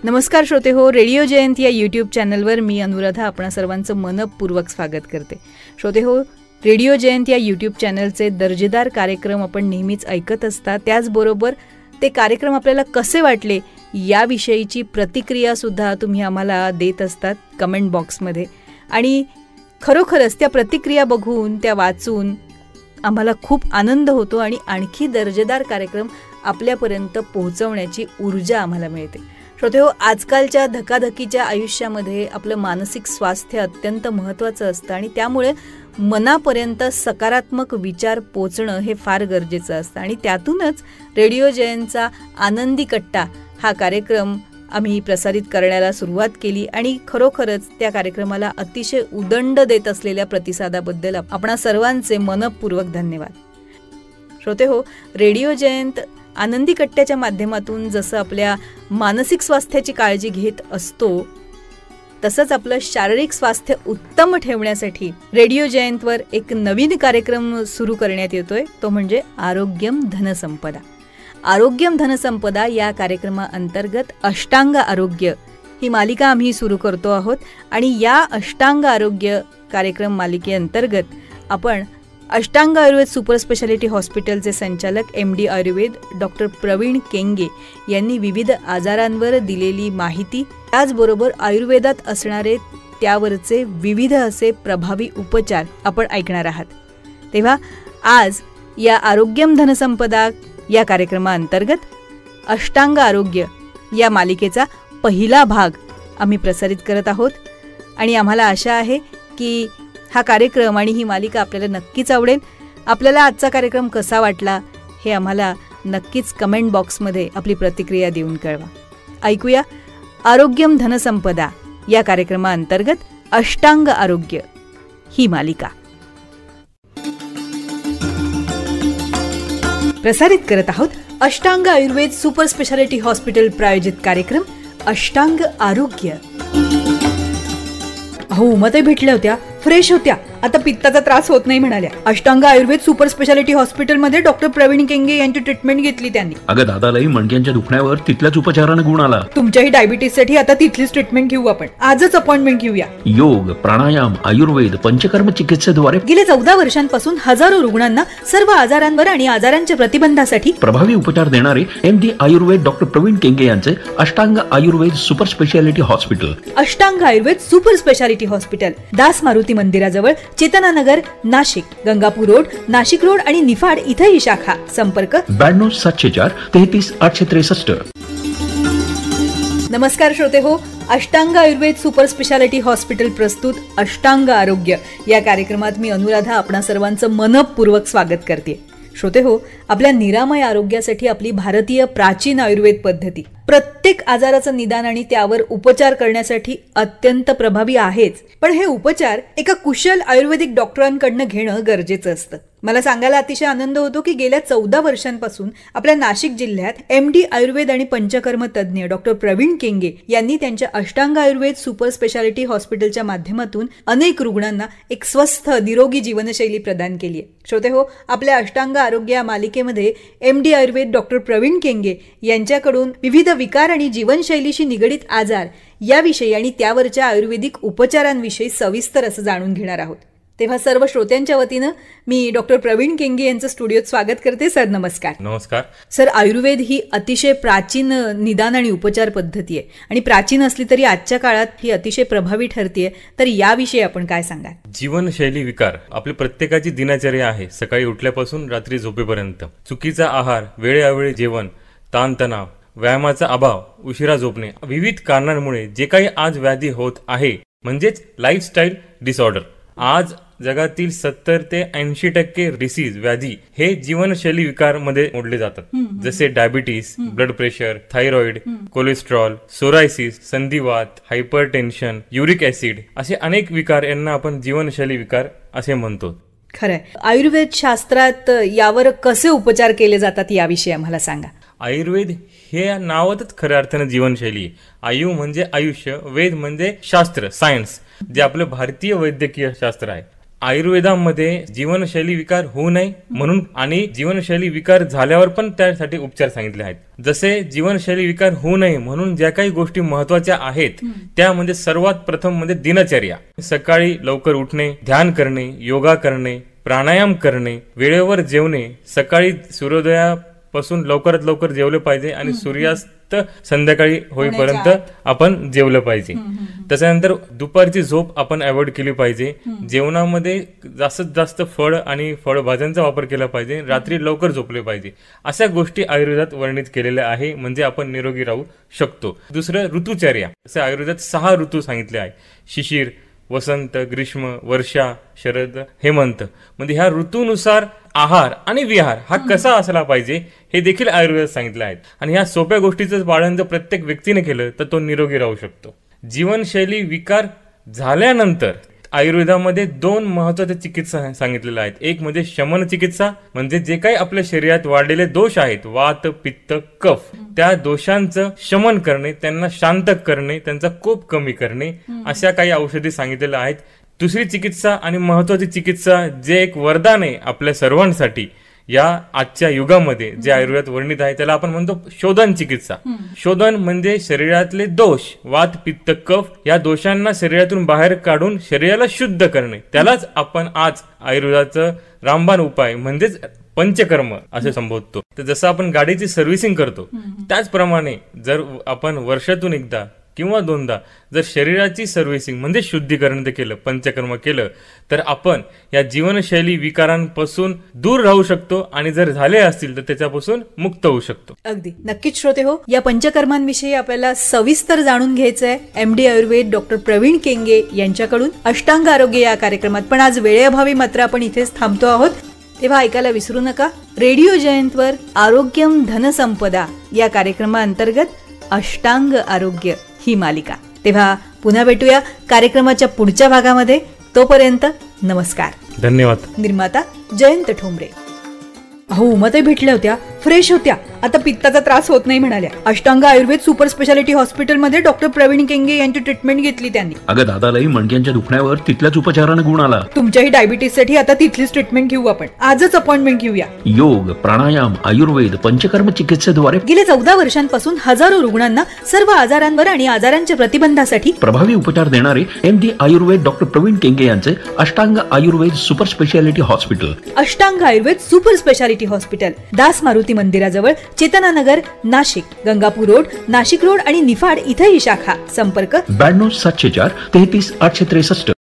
नमस्कार श्रोते हो, रेडिओ जयंत या यूट्यूब चॅनलवर मी अनुराधा आपणा सर्वांचं मनपूर्वक स्वागत करते. श्रोते हो, रेडिओ जयंत या यूट्यूब चॅनलचे दर्जेदार कार्यक्रम आपण नेहमीच ऐकत असता. त्याचबरोबर ते कार्यक्रम आपल्याला कसे वाटले याविषयीची प्रतिक्रियासुद्धा तुम्ही आम्हाला देत असतात कमेंट बॉक्समध्ये. आणि खरोखरच त्या प्रतिक्रिया बघून, त्या वाचून आम्हाला खूप आनंद होतो आणि आणखी दर्जेदार कार्यक्रम आपल्यापर्यंत पोहोचवण्याची ऊर्जा आम्हाला मिळते. श्रोते हो, आजकालच्या धकाधकीच्या आयुष्यामध्ये आपलं मानसिक स्वास्थ्य अत्यंत महत्त्वाचं असतं आणि त्यामुळे मनापर्यंत सकारात्मक विचार पोचणं हे फार गरजेचं असतं. आणि त्यातूनच रेडिओ जयंतचा आनंदी कट्टा हा कार्यक्रम आम्ही प्रसारित करण्याला सुरुवात केली आणि खरोखरच त्या कार्यक्रमाला अतिशय उदंड देत असलेल्या प्रतिसादाबद्दल आपणा सर्वांचे मनपूर्वक धन्यवाद. श्रोते हो, रेडिओ जयंत आनंदी कट्ट्याच्या माध्यमातून जसं आपल्या मानसिक स्वास्थ्याची काळजी घेत असतो, तसंच आपलं शारीरिक स्वास्थ्य उत्तम ठेवण्यासाठी रेडिओ जयंतवर एक नवीन कार्यक्रम सुरू करण्यात येतोय. तो म्हणजे आरोग्यम धनसंपदा. आरोग्यम धनसंपदा या कार्यक्रमाअंतर्गत अष्टांग आरोग्य ही मालिका आम्ही सुरू करतो आहोत. आणि या अष्टांग आरोग्य कार्यक्रम मालिकेअंतर्गत आपण अष्टांग आयुर्वेद सुपर स्पेशालिटी हॉस्पिटलचे संचालक MD आयुर्वेद डॉक्टर प्रवीण केंगे यांनी विविध आजारांवर दिलेली माहिती, त्याचबरोबर आयुर्वेदात असणारे त्यावरचे विविध असे प्रभावी उपचार आपण ऐकणार आहात. तेव्हा आज या आरोग्यम धनसंपदा या कार्यक्रमाअंतर्गत अष्टांग आरोग्य या मालिकेचा पहिला भाग आम्ही प्रसारित करत आहोत. आणि आम्हाला आशा आहे की हा कार्यक्रम आणि ही मालिका आपल्याला नक्कीच आवडेल. आपल्याला आजचा कार्यक्रम कसा वाटला हे आम्हाला नक्कीच कमेंट बॉक्समध्ये आपली प्रतिक्रिया देऊन कळवा. ऐकूया आरोग्यम धनसंपदा या कार्यक्रमाअंतर्गत अष्टांग आरोग्य ही मालिका. प्रसारित करत आहोत अष्टांग आयुर्वेद सुपर स्पेशालिटी हॉस्पिटल प्रायोजित कार्यक्रम अष्टांग आरोग्य. अहो, उमाताई भेटल्या होत्या, फ्रेश होत्या, आता पित्ताचा त्रास होत नाही म्हणाल्या. अष्टांग आयुर्वेद सुपर स्पेशालिटी हॉस्पिटलमध्ये डॉक्टर प्रवीण केंगे यांची ट्रीटमेंट घेतली त्यांनी. अगं दादालाही मणक्यांच्या दुखण्यावर तिथल्याच उपचाराने गुण आला. तुमच्याही डायबिटीससाठी आता तिथलीच ट्रीटमेंट घेऊ आपण. आजच अपॉइंटमेंट घेऊया. योग, प्राणायाम, आयुर्वेद, पंचकर्म चिकित्सेद्वारे गेल्या 14 वर्षांपासून हजारो रुग्णांना सर्व आजारांवर आणि आजारांच्या प्रतिबंधासाठी प्रभावी उपचार देणारे MD आयुर्वेद डॉक्टर प्रवीण केंगे यांचे Ashtang Ayurveda super speciality hospital. Ashtang Ayurveda super speciality hospital, Das Maruti मंदिराजवळ, चेतनानगर, नाशिक, गंगापूर रोड, नाशिक रोड आणि निफाड इथे ही शाखा. संपर्क 92 704 33 863. नमस्कार श्रोते हो, अष्टांग आयुर्वेद सुपर स्पेशालिटी हॉस्पिटल प्रस्तुत अष्टांग आरोग्य या कार्यक्रमात मी अनुराधा आपणा सर्वांचं मनपूर्वक स्वागत करते. श्रोते हो, आपल्या निरामय आरोग्यासाठी आपली भारतीय प्राचीन आयुर्वेद पद्धती प्रत्येक आजाराचं निदान आणि त्यावर उपचार करण्यासाठी अत्यंत प्रभावी आहेच. पण हे उपचार एका कुशल आयुर्वेदिक डॉक्टरांकडनं घेणं गरजेचं असतं. मला सांगायला अतिशय आनंद होतो की गेल्या 14 वर्षांपासून आपल्या नाशिक जिल्ह्यात MD आयुर्वेद आणि पंचकर्म तज्ज्ञ डॉक्टर प्रवीण केंगे यांनी त्यांच्या अष्टांग आयुर्वेद सुपर स्पेशालिटी हॉस्पिटलच्या माध्यमातून अनेक रुग्णांना एक स्वस्थ निरोगी जीवनशैली प्रदान केली आहे. श्रोते हो, आपल्या अष्टांग आरोग्य या मालिकेमध्ये MD आयुर्वेद डॉक्टर प्रवीण केंगे यांच्याकडून विविध विकार आणि जीवनशैलीशी निगडीत आजार याविषयी आणि त्यावरच्या आयुर्वेदिक उपचारांविषयी सविस्तर असं जाणून घेणार आहोत. तेव्हा सर्व श्रोत्यांच्या वतीनं मी डॉक्टर प्रवीण केंगे यांचं स्टुडिओत स्वागत करते. सर नमस्कार. नमस्कार सर. आयुर्वेद ही अतिशय प्राचीन निदान आणि उपचार पद्धती आहे आणि प्राचीन असली तरी आजच्या काळात ही अतिशय प्रभावी ठरते. तर याविषयी आपण काय सांगाल? जीवनशैली विकार आपली प्रत्येकाची दिनचर्या आहे. सकाळी उठल्यापासून रात्री झोपेपर्यंत चुकीचा आहार, वेळेअवेळी जेवण, ताणतणाव, व्यायामाचा अभाव, उशिरा झोपणे, विविध कारणांमुळे जे काही आज व्याधी होत आहे म्हणजेच लाईफस्टाईल डिसऑर्डर. आज जगातील 70 ते 80% डिसीज व्याधी हे जीवनशैली विकार मध्ये मोडले जातात. जसे diabetes, blood pressure, thyroid, cholesterol, psoriasis, संधिवात, हायपरटेन्शन, युरिक ऍसिड असे अनेक विकार यांना आपण जीवनशैली विकार असे म्हणतो. खरंय. आयुर्वेद शास्त्रात यावर कसे उपचार केले जातात याविषयी आम्हाला सांगा. आयुर्वेद हे नावातच खऱ्या अर्थानं जीवनशैली आहे. आयु म्हणजे आयुष्य, वेद म्हणजे शास्त्र, सायन्स, जे आपलं भारतीय वैद्यकीय शास्त्र आहे. आयुर्वेदामध्ये जीवनशैली विकार होऊ नये म्हणून आणि जीवनशैली विकार झाल्यावर पण त्यासाठी उपचार सांगितले आहेत. जसे जीवनशैली विकार होऊ नये म्हणून ज्या काही गोष्टी महत्वाच्या आहेत त्यामध्ये सर्वात प्रथम म्हणजे दिनचर्या. सकाळी लवकर उठणे, ध्यान करणे, योगा करणे, प्राणायाम करणे, वेळेवर जेवणे, सकाळी सूर्योदयापासून लवकरात लवकर जेवले पाहिजे आणि सूर्यास्त संध्याकाळी होईपर्यंत आपण जेवलं पाहिजे. त्याच्यानंतर दुपारची झोप आपण अवॉइड केली पाहिजे. जेवणामध्ये जास्तीत जास्त फळ आणि फळभाज्यांचा वापर केला पाहिजे. रात्री लवकर झोपले पाहिजे. अशा गोष्टी आयुर्वेदात वर्णित केलेल्या आहे म्हणजे आपण निरोगी राहू शकतो. दुसरं ऋतुचर्या. असे आयुर्वेदात 6 ऋतू सांगितले आहे. शिशिर, वसंत, ग्रीष्म, वर्षा, शरद, हेमंत. म्हणजे ह्या ऋतूनुसार आहार आणि विहार हा कसा असला पाहिजे हे देखील आयुर्वेदात सांगितलं आहे. आणि ह्या सोप्या गोष्टीचं पालन जर प्रत्येक व्यक्तीने केलं तर तो निरोगी राहू शकतो. जीवनशैली विकार झाल्यानंतर आयुर्वेदामध्ये 2 महत्वाच्या चिकित्सा सांगितलेल्या आहेत. एक म्हणजे शमन चिकित्सा, म्हणजे जे काही आपल्या शरीरात वाढलेले दोष आहेत, वात, पित्त, कफ, त्या दोषांचं शमन करणे, त्यांना शांत करणे, त्यांचा कोप कमी करणे, अशा काही औषधी सांगितलेल्या आहेत. दुसरी चिकित्सा आणि महत्वाची चिकित्सा जे एक वरदान आहे आपल्या सर्वांसाठी या आजच्या युगामध्ये जे आयुर्वेदात वर्णित आहे त्याला आपण म्हणतो शोधन चिकित्सा. शोधन म्हणजे शरीरातले दोष, वात, पित्त, कफ या दोषांना शरीरातून बाहेर काढून शरीराला शुद्ध करणे. त्यालाच आपण आज आयुर्वेदाचं रामबाण उपाय म्हणजेच पंचकर्म असे संबोधतो. तर जसं आपण गाडीची सर्व्हिसिंग करतो त्याचप्रमाणे जर आपण वर्षातून एकदा किंवा 2दा जर शरीराची सर्व्हिसिंग म्हणजे शुद्धीकरण ते केलं, पंचकर्म केलं, तर आपण या जीवनशैली विकारांपासून दूर राहू शकतो आणि जर झाले असतील तर त्याच्यापासून मुक्त होऊ शकतो. अगदी नक्कीच श्रोते हो, या पंचकर्मांविषयी आपल्याला सविस्तर जाणून घ्यायचं आहे MD आयुर्वेद डॉक्टर प्रवीण केंगे यांच्याकडून अष्टांग आरोग्य या कार्यक्रमात. पण आज वेळेअभावी मात्र आपण इथेच थांबतो आहोत. तेव्हा ऐकायला विसरू नका रेडिओ जयंतवर आरोग्यम धनसंपदा या कार्यक्रमाअंतर्गत अष्टांग आरोग्य ही मालिका. तेव्हा पुन्हा भेटूया कार्यक्रमाच्या पुढच्या भागामध्ये. तोपर्यंत नमस्कार. धन्यवाद. निर्माता जयंत ठोंबरे. अहो उमाताई भेटल्या होत्या, फ्रेश होत्या, आता पित्ताचा त्रास होत नाही म्हणाल्या. अष्टांग आयुर्वेद सुपर स्पेशालिटी हॉस्पिटलमध्ये डॉक्टर प्रवीण केंगे यांची ट्रीटमेंट घेतली त्यांनी. अगं दादालाही मणक्यांच्या दुखण्यावर तिथल्याच उपचाराने गुण आला. तुमच्याही डायबिटीससाठी आता तिथलीच ट्रीटमेंट घेऊ आपण. आजच अपॉइंटमेंट घेऊया. योग, प्राणायाम, आयुर्वेद, पंचकर्म चिकित्सेद्वारे गेल्या 14 वर्षांपासून हजारो रुग्णांना सर्व आजारांवर आणि आजारांच्या प्रतिबंधासाठी प्रभावी उपचार देणारे MD आयुर्वेद डॉक्टर प्रवीण केंगे यांचे Ashtang Ayurveda super speciality hospital. Ashtang Ayurveda super speciality hospital, Das Maruti मंदिराजवळ, चेतनानगर, नाशिक, गंगापूर रोड, नाशिक रोड आणि निफाड इथं ही शाखा. संपर्क 92 704 33 863.